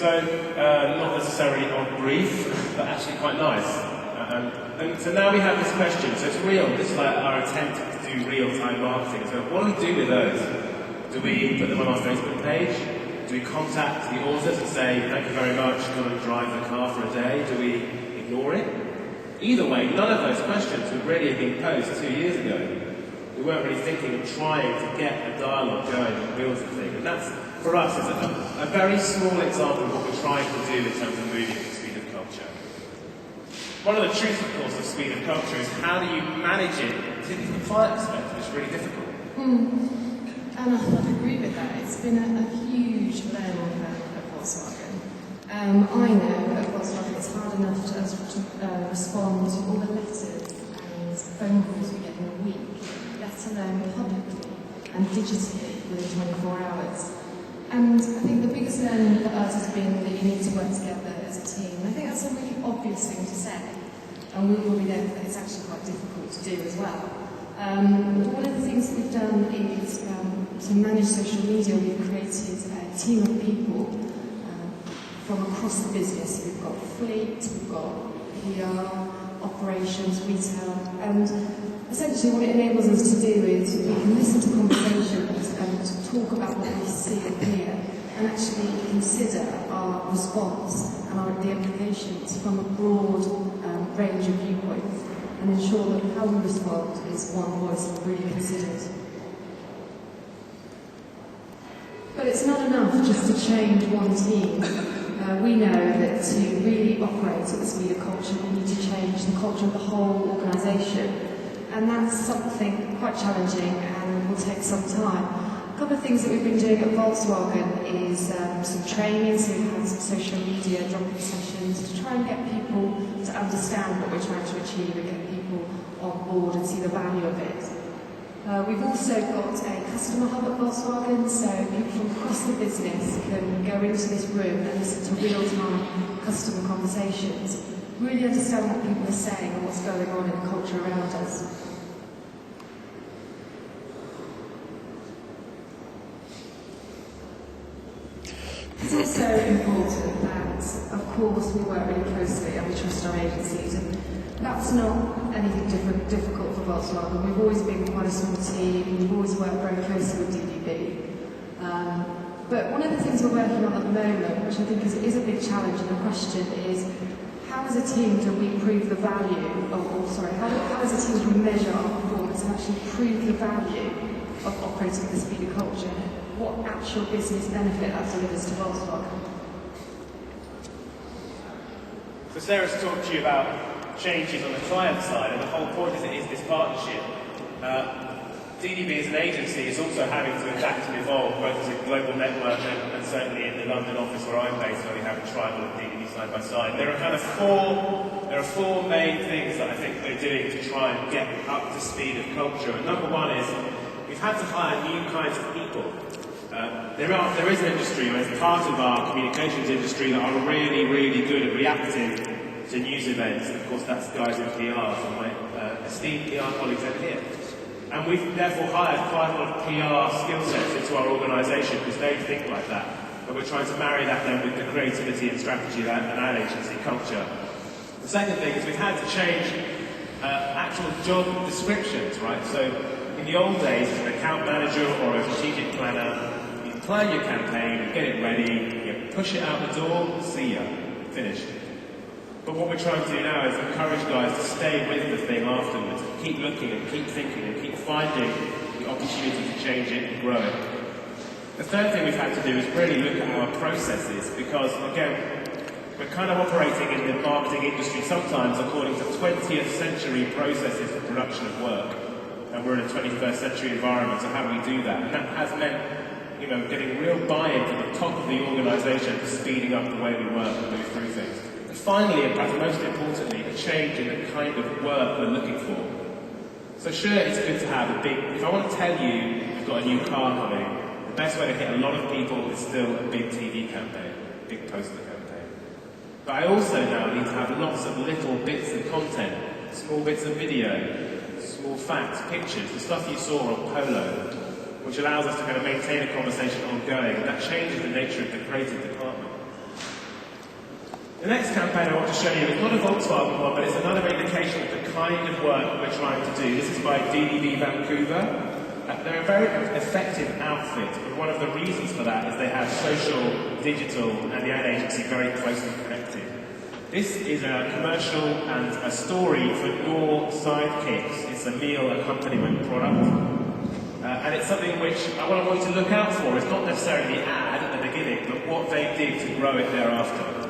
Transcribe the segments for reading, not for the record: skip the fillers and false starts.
So, not necessarily on brief, but actually quite nice. And so now we have this question, so it's real, this is like our attempt to do real-time marketing. So what do we do with those? Do we put them on our Facebook page? Do we contact the authors and say, thank you very much, come and drive the car for a day? Do we ignore it? Either way, none of those questions would really have been posed 2 years ago. We weren't really thinking of trying to get a dialogue going and build the thing. And that's, for us, is a very small example of what we're trying to do in terms of moving the speed of culture. One of the truths, of course, of speed of culture is how do you manage it from a client perspective? It's really difficult. And I agree with that. It's been a huge learning curve at Volkswagen. I know at Volkswagen it's hard enough to respond to all the letters and phone calls we get in a week, let alone publicly and digitally within 24 hours. And I think the biggest learning for us has been that you need to work together as a team. And I think that's a really obvious thing to say. And we will be there, but it's actually quite difficult to do as well. One of the things that we've done is to manage social media, we've created a team of people from across the business. We've got fleet, we've got PR, operations, retail, and essentially what it enables us to do is we can listen to conversations and to talk about what we see and hear, and actually consider our response and the implications from a broad range of viewpoints, and ensure that how we respond is one voice and really considered. But it's not enough just to change one team. We know that to really operate at the speed of culture, we need to change the culture of the whole organisation. And that's something quite challenging and will take some time. A couple of things that we've been doing at Volkswagen is some training, so we've had some social media drop-in sessions to try and get people to understand what we're trying to achieve and get people on board and see the value of it. We've also got a customer hub at Volkswagen, so people from across the business can go into this room and listen to real-time customer conversations, really understand what people are saying and what's going on in the culture around us. It's also important that, of course, we work really closely and we trust our agencies, and that's not anything difficult for Volkswagen. We've always been quite a small team, we've always worked very closely with DDB. But one of the things we're working on at the moment, which I think is a big challenge, and the question is, how as a team do we prove the value, how as a team do we measure our performance and actually prove the value of operating at the speed of culture? What actual business benefit that delivers to Volkswagen? So Sarah's talked to you about changes on the client side, and the whole point is it is this partnership. DDB as an agency is also having to adapt and evolve, both as a global network and certainly in the London office where I'm based, where we have a Tribal and DDB side by side. There are four main things that I think we're doing to try and get up to speed of culture. And number one is we've had to hire new kinds of people. There is an industry, or as part of our communications industry, that are really, really good at reacting to news events. And of course, that's guys in PR, so my esteemed PR colleagues over here. And we've therefore hired quite a lot of PR skill sets into our organisation because they think like that. But we're trying to marry that then with the creativity and strategy of an ad agency culture. The second thing is we've had to change actual job descriptions, right? So in the old days, as an account manager or a strategic planner, you plan your campaign, you get it ready, you push it out the door, see ya, finished. But what we're trying to do now is encourage guys to stay with the thing afterwards, keep looking and keep thinking and keep finding the opportunity to change it and grow it. The third thing we've had to do is really look at our processes, because again, we're kind of operating in the marketing industry sometimes according to 20th century processes for production of work. And we're in a 21st century environment, so how do we do that? And that has meant, getting real buy-in from the top of the organisation for speeding up the way we work and move through things. And finally, and perhaps most importantly, a change in the kind of work we're looking for. So sure, it's good to have a big... If I want to tell you we've got a new car coming, the best way to hit a lot of people is still a big TV campaign, big poster campaign. But I also now need to have lots of little bits of content, small bits of video, small facts, pictures, the stuff you saw on Polo, which allows us to kind of maintain a conversation ongoing, and that changes the nature of the creative department. The next campaign I want to show you is not a Volkswagen one, but it's another indication of the kind of work we're trying to do. This is by DDB Vancouver. They're a very effective outfit, but one of the reasons for that is they have social, digital, and the ad agency very closely connected. This is a commercial and a story for your sidekicks. It's a meal accompaniment product. And it's something which I want you to look out for. It's not necessarily the ad at the beginning, but what they did to grow it thereafter.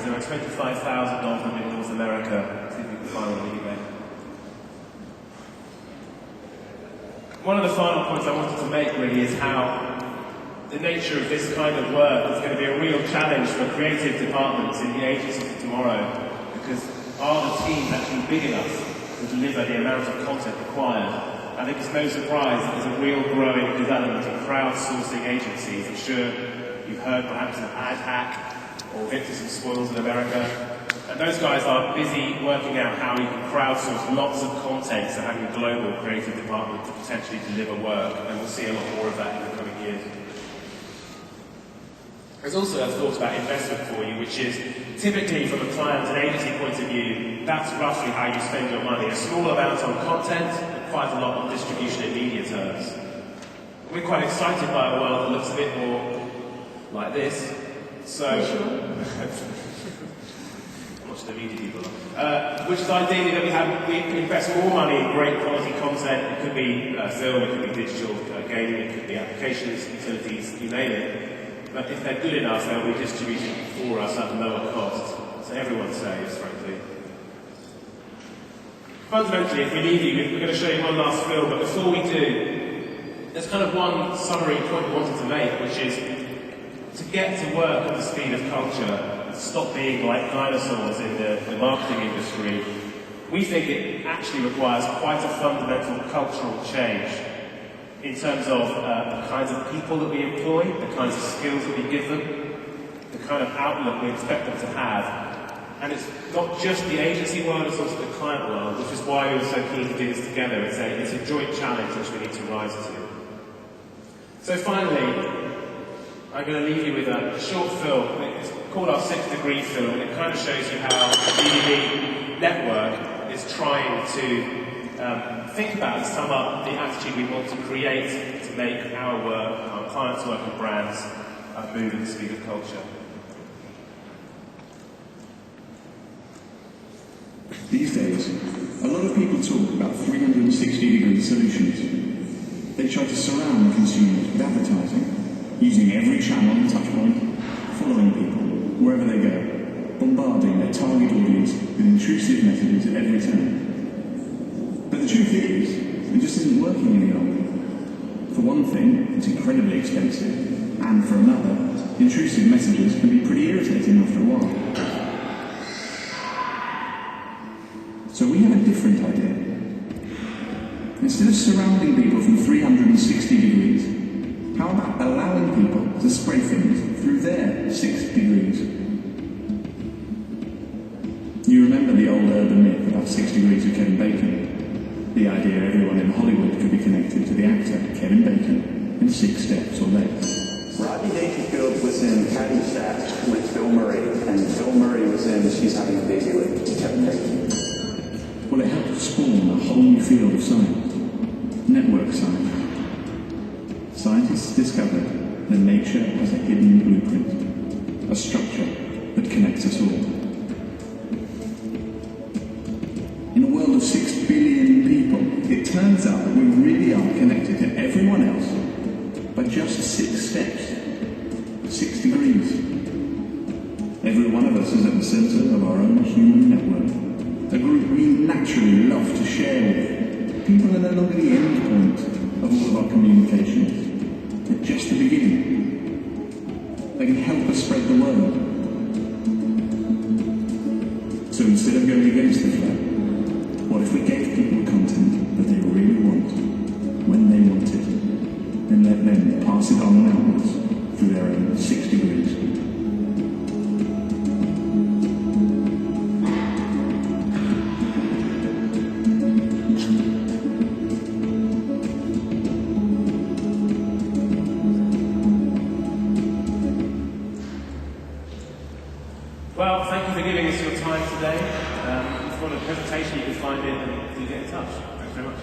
There are 25,000 of them in North America. See if you can find one on eBay. One of the final points I wanted to make really is how the nature of this kind of work is going to be a real challenge for creative departments in the agencies of tomorrow, because are the teams actually big enough to deliver the amount of content required? I think it's no surprise that there's a real growing development of crowdsourcing agencies. I'm sure you've heard perhaps of AdHack or Victors and Spoils in America. And those guys are busy working out how you can crowdsource lots of content to having a global creative department to potentially deliver work, and we'll see a lot more of that in the coming years. There's also a thought about investment for you, which is typically from a client and agency point of view, that's roughly how you spend your money. A small amount on content and quite a lot on distribution in media terms. We're quite excited by a world that looks a bit more like this. So, watch the media people. Which is ideally that we invest more money in great quality content. It could be film, it could be digital gaming, it could be applications, utilities, you name it. But if they're good enough, they'll be distributed for us at a lower cost. So everyone saves, frankly. Fundamentally, if we leave you, we're going to show you one last film, but before we do, there's kind of one summary point we wanted to make, which is to get to work at the speed of culture and stop being like dinosaurs in the marketing industry. We think it actually requires quite a fundamental cultural change in terms of the kinds of people that we employ, the kinds of skills that we give them, the kind of outlook we expect them to have, And it's not just the agency world, it's also the client world, which is why we were so keen to do this together. It's a joint challenge which we need to rise to. So finally, I'm going to leave you with a short film. It's called our 6 Degree film, and it kind of shows you how the DDB network is trying to think about and sum up the attitude we want to create to make our work, our clients' work and brands move at the speed of culture. These days, a lot of people talk about 360-degree solutions. They try to surround consumers with advertising, using every channel and touchpoint, following people wherever they go, bombarding their target audience with intrusive messages at every turn. But the truth is, it just isn't working any longer. For one thing, it's incredibly expensive, and for another, intrusive messages can be pretty irritating after a while. So we have a different idea. Instead of surrounding people from 360 degrees, how about allowing people to spread things through their 6 degrees? You remember the old urban myth about 6 degrees of Kevin Bacon? The idea everyone in Hollywood could be connected to the actor Kevin Bacon in 6 steps or less. Rodney Dangerfield was in Caddyshack with Bill Murray, and Bill Murray was in She's Having a Baby with Kevin Bacon. Well, it helped spawn a whole new field of science, network science. Scientists discovered that nature has a hidden blueprint, a structure that connects us all. In a world of 6 billion people, it turns out that we really are connected to everyone else by just 6 steps, 6 degrees. Every one of us is at the centre of our own human network. A group we naturally love to share with. People are no longer the end point of all of our communications. They're just the beginning. They can help us spread the word. So instead of going against the flow, what if we gave people content that they really want, when they want it, and let them pass it on and outwards through their own 6 degrees? Well, thank you for giving us your time today. If you want a presentation, you can find it and you get in touch. Thanks very much.